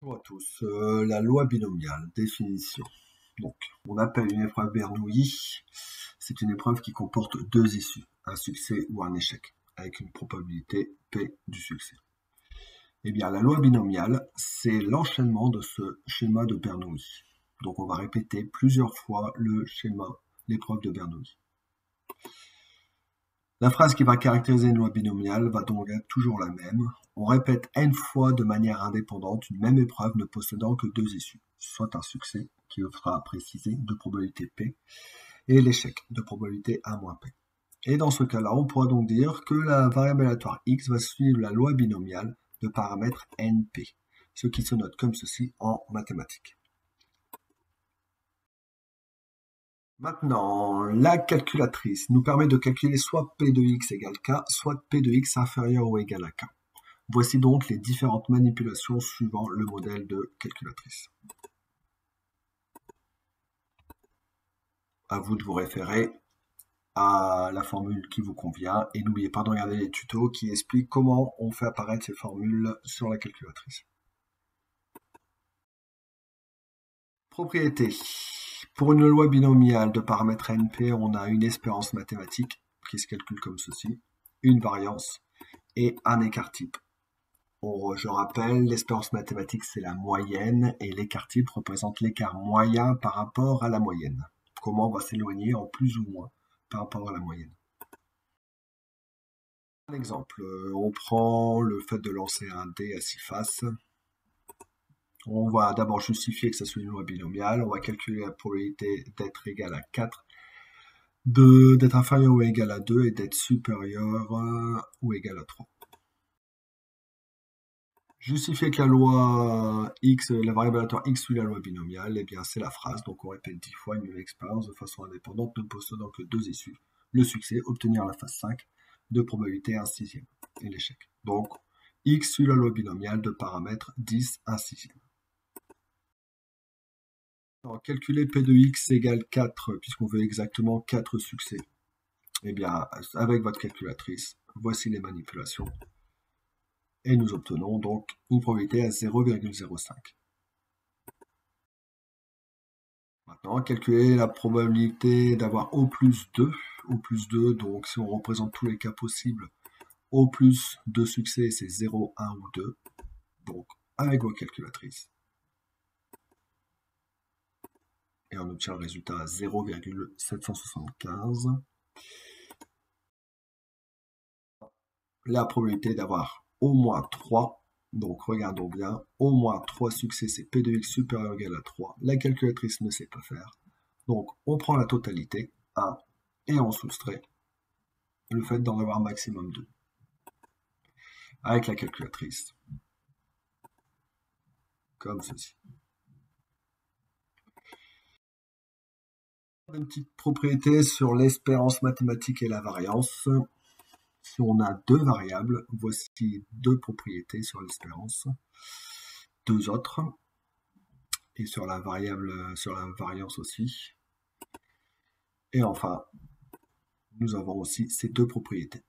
Bonjour à tous. La loi binomiale, définition. Donc, on appelle une épreuve Bernoulli. C'est une épreuve qui comporte deux issues, un succès ou un échec, avec une probabilité P du succès. Eh bien, la loi binomiale, c'est l'enchaînement de ce schéma de Bernoulli. Donc, on va répéter plusieurs fois le schéma, l'épreuve de Bernoulli. La phrase qui va caractériser une loi binomiale va donc être toujours la même. On répète n fois de manière indépendante une même épreuve ne possédant que deux issues, soit un succès, qui sera précisé, de probabilité P, et l'échec, de probabilité A-P. Et dans ce cas-là, on pourra donc dire que la variable aléatoire x va suivre la loi binomiale de paramètre np, ce qui se note comme ceci en mathématiques. Maintenant, la calculatrice nous permet de calculer soit P de x égale K, soit P de x inférieur ou égal à K. Voici donc les différentes manipulations suivant le modèle de calculatrice. À vous de vous référer à la formule qui vous convient et n'oubliez pas de regarder les tutos qui expliquent comment on fait apparaître ces formules sur la calculatrice. Propriété. Pour une loi binomiale de paramètre NP, on a une espérance mathématique qui se calcule comme ceci, une variance et un écart type. Je rappelle, l'espérance mathématique c'est la moyenne et l'écart type représente l'écart moyen par rapport à la moyenne. Comment on va s'éloigner en plus ou moins par rapport à la moyenne. Un exemple, on prend le fait de lancer un dé à 6 faces. On va d'abord justifier que ça soit une loi binomiale, on va calculer la probabilité d'être égal à 4, d'être inférieur ou égal à 2 et d'être supérieur ou égal à 3. Justifier que la loi x, la variable aléatoire x suit la loi binomiale, eh bien c'est la phrase, donc on répète 10 fois une même expérience de façon indépendante, ne possédant que deux issues. Le succès, obtenir la phase 5 de probabilité 1 sixième et l'échec. Donc x suit la loi binomiale de paramètres 10 1 sixième. Alors, calculer P de x égale 4, puisqu'on veut exactement 4 succès. Eh bien, avec votre calculatrice, voici les manipulations. Et nous obtenons donc une probabilité à 0,05. Maintenant, calculer la probabilité d'avoir O plus 2. O plus 2, donc si on représente tous les cas possibles, O plus 2 succès, c'est 0, 1 ou 2. Donc, avec vos calculatrices. Et on obtient le résultat à 0,775. La probabilité d'avoir au moins 3, donc regardons bien, au moins 3 succès, c'est P de x supérieur ou égal à 3. La calculatrice ne sait pas faire. Donc on prend la totalité, 1, et on soustrait le fait d'en avoir maximum 2. Avec la calculatrice, comme ceci. Une petite propriété sur l'espérance mathématique et la variance. Si on a deux variables, voici deux propriétés sur l'espérance, deux autres, et sur la variable, sur la variance aussi. Et enfin, nous avons aussi ces deux propriétés.